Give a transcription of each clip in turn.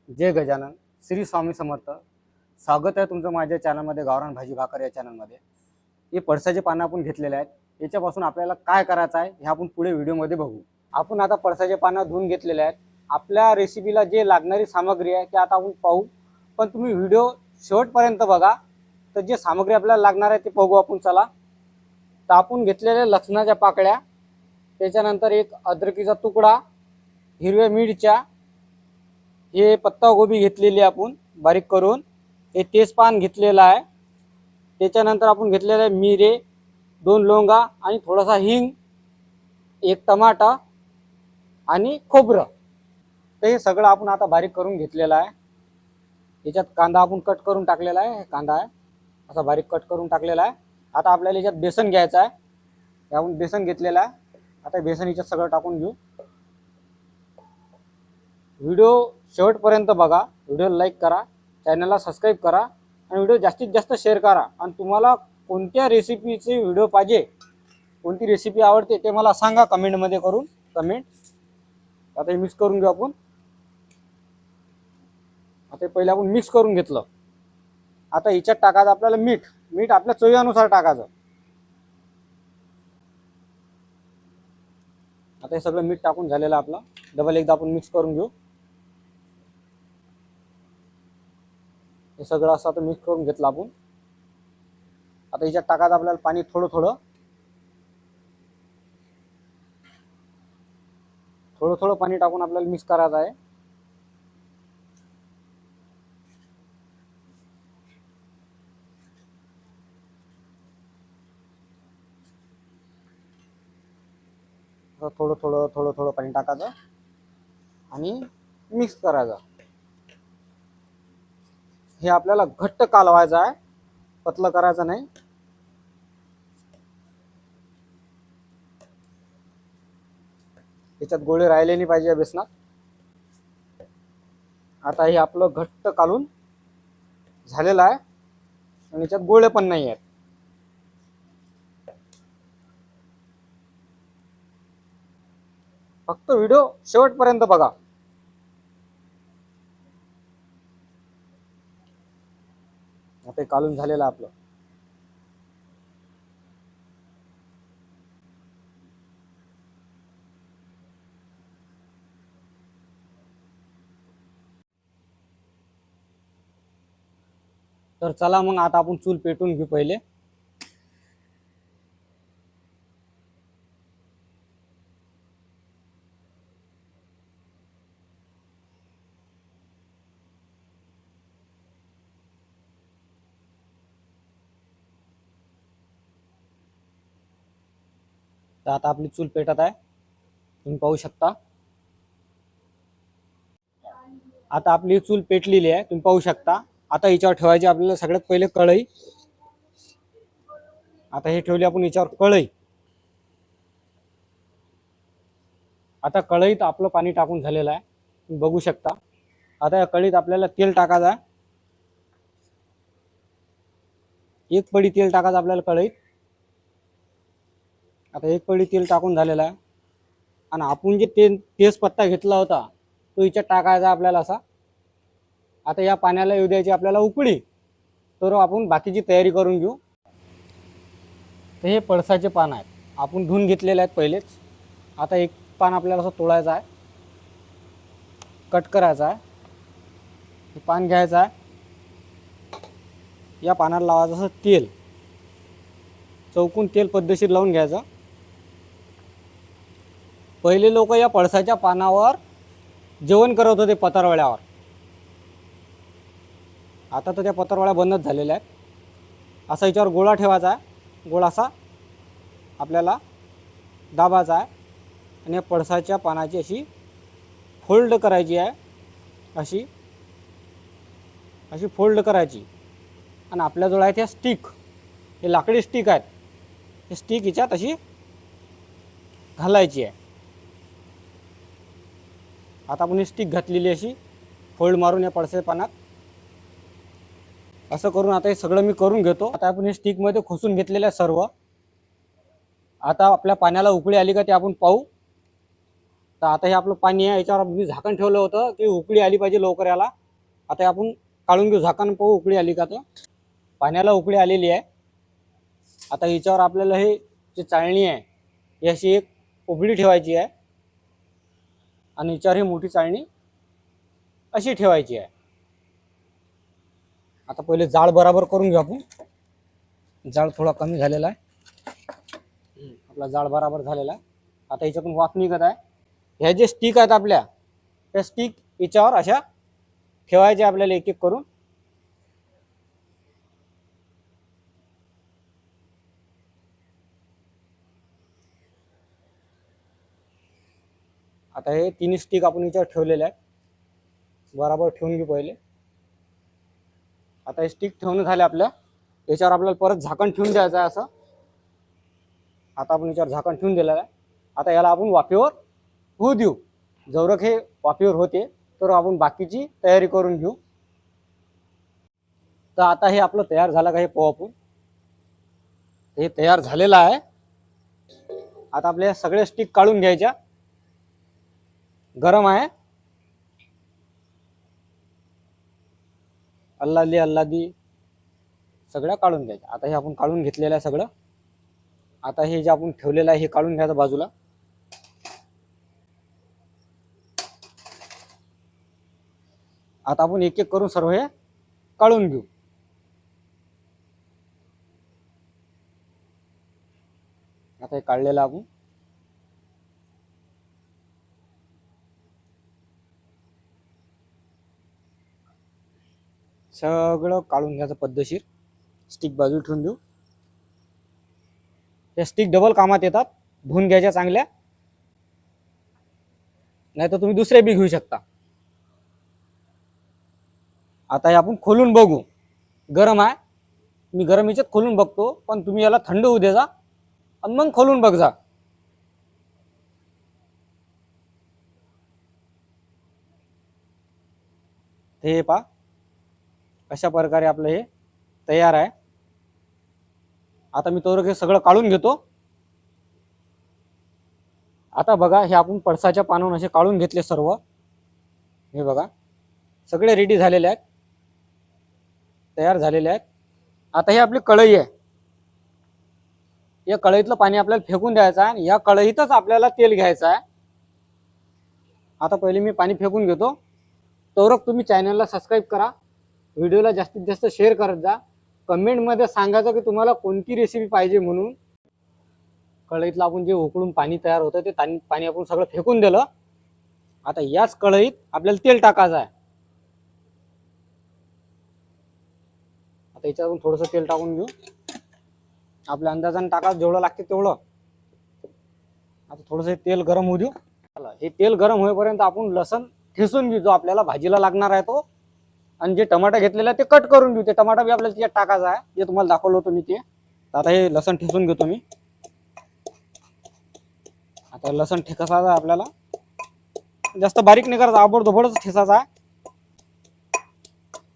जय गजानन, श्री स्वामी समर्थ. स्वागत आहे तुमचं माझ्या चॅनलमध्ये, गावरान भाजी भाकर या चॅनलमध्ये. हे पळसाचे पानं आपण घेतलेले आहेत. याच्यापासून आपल्याला काय करायचं आहे हे आपण पुढे व्हिडिओमध्ये बघू. आपण आता पळसाचे पानं धुवून घेतलेले आहेत. आपल्या रेसिपीला जे लागणारी सामग्री आहे ते आता आपण पाहू, पण तुम्ही व्हिडिओ शेवटपर्यंत बघा. तर जे सामग्री आपल्याला लागणार आहे ते बघू आपण. चला. तर आपण घेतलेल्या लसणाच्या पाकळ्या, त्याच्यानंतर एक अद्रकीचा तुकडा, हिरव्या मिरच्या, हे पत्ता गोबी घेतलेली आपण बारीक करून, हे तेजपान घेतलेलं आहे. त्याच्यानंतर आपण घेतलेलं आहे मिरे, 2 लवंगा आणि थोडासा हिंग, एक टमाटा आणि खोबरं. तर हे सगळं आपण आता बारीक करून घेतलेलं आहे. याच्यात कांदा आपण कट करून टाकलेला आहे. कांदा आहे असा बारीक कट करून टाकलेला आहे. आता आपल्याला याच्यात बेसन घ्यायचं आहे. आपण बेसन घेतलेलं आहे. आता बेसन याच्यात सगळं टाकून घेऊ. व्हिडिओ शेवटपर्यंत बघा, व्हिडिओ लाईक करा, चॅनलला सबस्क्राईब करा आणि व्हिडिओ जास्तीत जास्त शेअर करा. आणि तुम्हाला कोणत्या रेसिपीचे व्हिडिओ पाहिजे, कोणती रेसिपी आवडते ते मला सांगा कमेंटमध्ये करून. आता हे मिक्स करून घेऊ आपण. आता पहिले आपण मिक्स करून घेतलं. आता याच्यात टाकायचं आपल्याला मीठ आपल्या चवीनुसार टाकायचं. आता हे सगळं मीठ टाकून झालेलं आपलं. डबल एकदा आपण मिक्स करून घेऊ. हे सगळं असं आता मिक्स करून घेतलं आपण. आता याच्यात टाकायचं आपल्याला पाणी थोडं थोडं पाणी टाकून आपल्याला मिक्स करायचं आहे. थोडं पाणी टाकायचं आणि मिक्स करायचं. हे आपल्याला घट्ट कालवायचं आहे, पतलं करायचं नाही. याच्यात गोळे राहिले नाही पाहिजे बेसनात. आता हे आपलं घट्ट कालून झालेलं आहे आणि याच्यात गोळे पण नाही आहेत. फक्त व्हिडिओ शेवटपर्यंत बघा. आता कालून झालेलं आपलं. तर चला मग आता आपण चूल पेटून घेऊ पहिले. तर आता आपली चूल पेटत आहे, तुम्ही पाहू शकता. आता आपली चूल पेटलेली आहे, तुम्ही पाहू शकता. आता याच्यावर ठेवायची आपल्याला सगळ्यात पहिले कढई. आता हे ठेवली आपण याच्यावर कढई. आता कढईत आपलं पाणी टाकून झालेलं आहे, तुम्ही बघू शकता. आता या कढईत आपल्याला तेल टाकायचं आहे. 1 पळी तेल टाकायचं आपल्याला कढईत. आता 1 पळी तेल टाकून झालेला आहे. आणि आपण जे तेजपत्ता घेतला होता तो याच्यात टाकायचा आपल्याला असा. आता या पाण्याला येऊ द्यायची आपल्याला उकळी. तर आपण बाकीची तयारी करून घेऊ. तर हे पळसाचे पान आहेत, आपण धुवून घेतलेले आहेत पहिलेच. आता एक पान आपल्याला असं तोडायचं आहे, कट करायचं आहे. हे पान घ्यायचं आहे, या पानाला लावायचं असं तेल, चौकून तेल पद्धतशीर लावून घ्यायचं. पहिले लोक या पळसाच्या पानावर जेवण करत होते पत्रावळ्यावर. आता तर त्या पत्रावळ्या बंदच झालेल्या आहेत. असा याच्यावर गोळा ठेवायचा आहे, गोळा असा आपल्याला दाबायचा आहे आणि या पळसाच्या पानाची अशी फोल्ड करायची आहे. अशी फोल्ड करायची. आणि आपल्याजवळ आहेत ह्या स्टिक, हे लाकडी स्टिक आहेत. हे स्टिक याच्यात अशी घालायची आहे. आता आपण ही स्टिक घातलेली अशी फोल्ड मारून या पळसाच्या पानात असं करून आता हे सगळं मी करून घेतो. आता आपण हे स्टिकमध्ये खोसून घेतलेलं आहे सर्व. आता आपल्या पाण्याला उकळी आली का ते आपण पाहू. तर आता हे आपलं पाणी आहे, याच्यावर मी झाकण ठेवलं होतं की उकळी आली पाहिजे लवकर याला. आता हे आपण काढून घेऊ झाकण, पाहू उकळी आली का. तर पाण्याला उकळी आलेली आहे. आता याच्यावर आपल्याला हे जे चाळणी आहे ही अशी एक उघडी ठेवायची आहे आणि याच्यावर ही मोठी चाळणी अशी ठेवायची आहे. आता पहिले जाळ बराबर करून घेऊ आपण. जाळ थोडा कमी झालेला आहे, आपला जाळ बराबर झालेला आहे. आता याच्यातून वाफ निघत आहे. ह्या जे स्टिक आहेत आपल्या, त्या स्टिक याच्यावर अशा ठेवायच्या आपल्याला एक एक करून. आता हे तिन्ही स्टिक आपण याच्यावर ठेवलेले आहेत, बराबर ठेवून घेऊ पहिले. आता हे स्टिक ठेवून झाले आपल्या. याच्यावर आपल्याला परत झाकण ठेवून द्यायचं आहे असं. आता आपण याच्यावर झाकण ठेवून दिलेलं आहे. आता याला आपण वाफेवर होऊ देऊ. जवरक हे वाफेवर होते तर आपण बाकीची तयारी करून घेऊ. तर आता हे आपलं तयार झालं का हे पाहू आपण. हे तयार झालेलं आहे. आता आपल्या सगळे स्टिक काढून घ्यायच्या. गरम आहे, अल्लादी अल्लादी सगळ्या काढून घ्यायच्या. आता हे आपण काढून घेतलेलं आहे सगळं. आता हे जे आपण ठेवलेलं आहे हे काढून घ्यायचं बाजूला. आता आपण एक एक करून सर्व हे काढून घेऊ. आता हे काढलेलं आपण. सगळं काढून घ्यायचं पद्धतशीर. स्टिक बाजूला ठेवून देऊ. त्या स्टिक डबल कामात येतात, धुवून घ्यायच्या चांगल्या, नाही तर तुम्ही दुसरे बी घेऊ शकता. आता हे आपण खोलून बघू. गरम आहे, मी गरम याच्यात खोलून बघतो, पण तुम्ही याला थंड होऊ द्या आणि मग खोलून बघ जा. हे पहा, अशा प्रकारे आपलं हे तयार आहे. आता मी तो हे सगळं काढून घेतो. आता बघा, हे आपण पळसाच्या पानावरून असे काढून घेतले सर्व. हे बघा सगळे रेडी झालेले आहेत, तयार झालेले आहेत. आता हे आपली कढई आहे. या कढईतलं पाणी आपल्याला फेकून द्यायचं आहे आणि या कढईतच आपल्याला तेल घ्यायचं आहे. आता पहिले मी पाणी फेकून घेतो. तोरक तुम्ही चॅनलला सबस्क्राईब करा, व्हिडिओला जास्तीत जास्त शेअर करत जा. कमेंटमध्ये सांगायचं की तुम्हाला कोणती रेसिपी पाहिजे म्हणून. कढईतलं आपण जे उकळून पाणी तयार होतं ते पाणी आपण सगळं फेकून दिलं. आता याच कढईत आपल्याला तेल टाकायचं आहे. आता याच्यातून थोडंसं तेल टाकून घेऊ. आपल्या अंदाजाने टाका, जेवढं लागते तेवढं. आता थोडंसं तेल गरम होऊ देऊ. हे तेल गरम होईपर्यंत आपण लसण ठेचून घेऊ, जो आपल्याला भाजीला लागणार आहे तो. आणि जे टमाटा घेतलेला आहे ते कट करून घेऊ. ते टमाटा बी आपल्याला त्याच्यात टाकायचा आहे, जे तुम्हाला दाखवलं होतं मी ते. आता हे लसण ठेचून घेतो मी. आता लसण ठेचायचं आहे आपल्याला, जास्त बारीक नाही करायचं, आबोडधोबडच ठेचायचा आहे.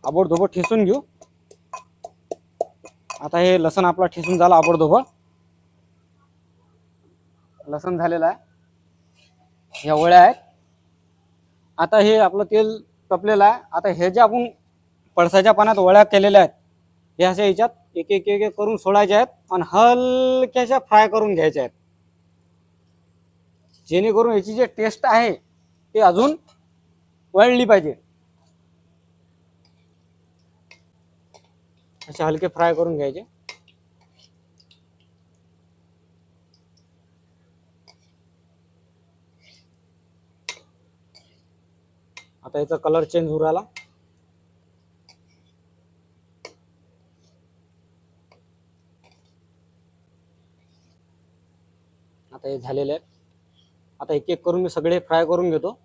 आबोडधोबड ठेचून घेऊ. आता हे लसण आपला ठेचून झाला आबोडधोबड. लसण झालेलं आहे. ह्या वळ्या आहेत. आता हे आपलं तेल तपलेलं आहे. आता हे जे आपण पळसाच्या पानात वळ्या केलेल्या आहेत, हे अशा याच्यात एक एक एक करून सोडायच्या आहेत आणि हलक्याशा फ्राय करून घ्यायच्या आहेत, जेणेकरून याची जे टेस्ट आहे ते अजून वाढली पाहिजे. असे हलके फ्राय करून घ्यायचे. आता याचा कलर चेंज होऊ राहिला. आता हे झालेले आहेत. आता एक एक करून मी सगळे फ्राय करून घेतो.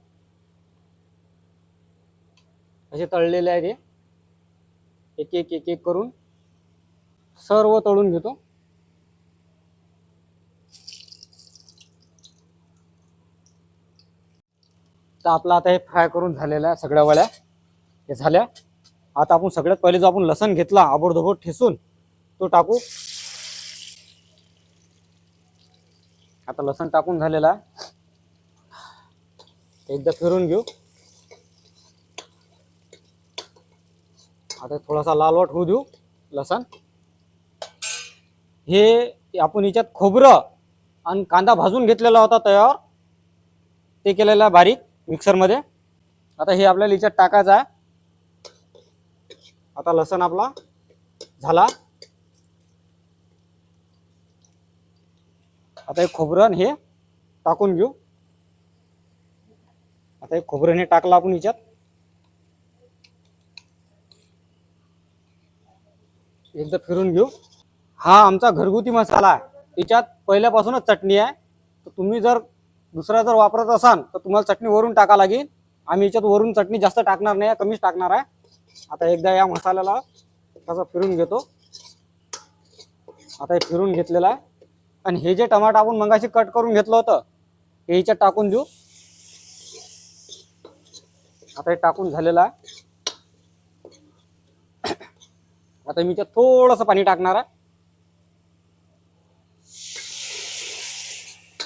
असे तळलेले आहेत हे. एक एक एक एक करून सर्व तळून घेतो. तर आपला आता हे फ्राय करून झालेलं आहे. सगळ्या वळ्या हे झाल्या. आता आपण सगळ्यात पहिले जो आपण लसण घेतला आबोडधोबड ठेचून तो टाकू. आता लसण टाकून झालेला आहे. एकदा फिरून घेऊ. आता थोडासा लालवट होऊ देऊ लसण. हे आपण याच्यात खोबरं आणि कांदा भाजून घेतलेला होता तयार, ते केलेला आहे बारीक मिक्सरमध्ये. आता हे आपल्याला याच्यात टाकायचं आहे. आता लसण आपला झाला. आता हे खोबरं हे टाकून घेऊ. आता हे खोबरं हे टाकलं आपण याच्यात. एकदा फिरून घेऊ. हा आमचा घरगुती मसाला आहे. याच्यात पहिल्यापासूनच चटणी आहे. तर तुम्ही जर दुसरा जर वापरत असाल तर तुम्हाला चटणी वरून टाका लागेल. आम्ही याच्यात वरून चटणी जास्त टाकणार नाही, कमीच टाकणार आहे. आता एकदा या मसाल्याला तसं फिरून घेतो. आता हे फिरून घेतलेलं आहे. आणि हे जे टमाटर आपण मगाशी कट करून घेतलं होतं हे याच्यात टाकून देऊ. आता हे टाकून झालेलं आहे. आता मी याच्यात थोडंसं पाणी टाकणार आहे.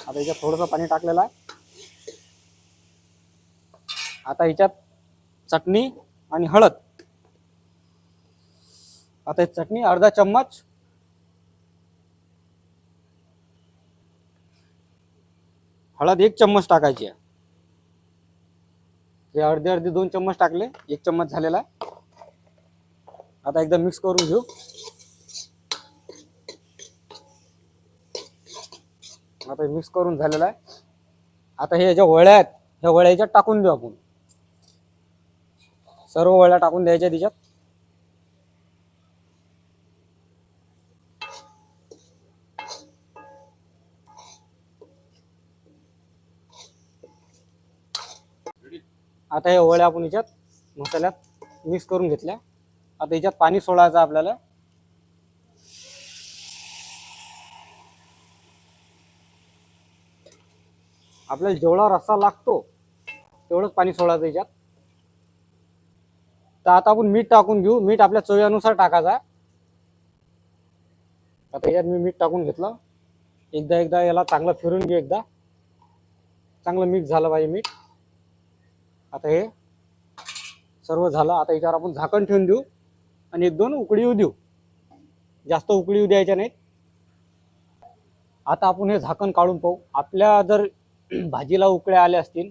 आता याच्यात थोडंसं पाणी टाकलेलं आहे. आता याच्यात चटणी आणि हळद. आता चटणी अर्धा चम्मच, हळद 1 चम्मच टाकायची आहे. हे अर्धे अर्धे 2 चम्मच टाकले, 1 चम्मच झालेला आहे. आता एकदा मिक्स करून घेऊ. आता मिक्स करून झालेला आहे. आता हे ज्या वळ्या आहेत ह्या वळ्या याच्यात टाकून देऊ आपण. सर्व वळ्या टाकून द्यायच्या त्याच्यात. आता या वळ्या आपण याच्यात मसाल्यात मिक्स करून घेतल्या. आता याच्यात पाणी सोडायचं आपल्याला. आपल्याला जेवढा रस्सा लागतो तेवढंच पाणी सोडायचं याच्यात. तर आता आपण मीठ टाकून घेऊ. मीठ आपल्या चवीनुसार टाकायचं आहे. आता याच्यात मी मीठ टाकून घेतलं. एकदा याला चांगलं फिरून घेऊ. एकदा चांगलं मिक्स झालं पाहिजे मीठ. आता हे सर्व झालं. आता याच्यावर आपण झाकण ठेवून देऊ आणि 1-2 उकळी येऊ देऊ. जास्त उकळी येऊ द्यायच्या नाहीत. आता आपण हे झाकण काढून पाहू. आपल्या जर भाजीला उकळ्या आल्या असतील,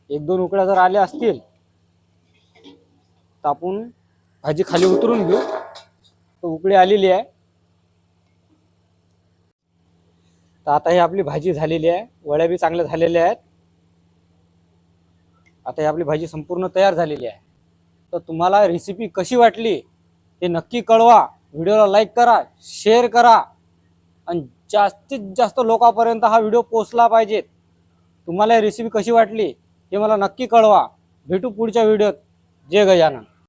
1-2 उकळ्या जर आल्या असतील तर आपण भाजी खाली उतरून घेऊ. तर उकळी आलेली आहे. तर आता ही आपली भाजी झालेली आहे. वड्या बी चांगल्या झालेल्या आहेत. आता ही आपली भाजी संपूर्ण तयार झालेली आहे. तर तुम्हाला रेसिपी कशी वाटली हे नक्की कळवा. व्हिडिओला लाईक करा, शेअर करा आणि जास्तीत जास्त लोकांपर्यंत हा व्हिडिओ पोहोचला पाहिजे. तुम्हाला ही रेसिपी कशी वाटली हे मला नक्की कळवा. भेटू पुढच्या व्हिडिओत. जय गजानन.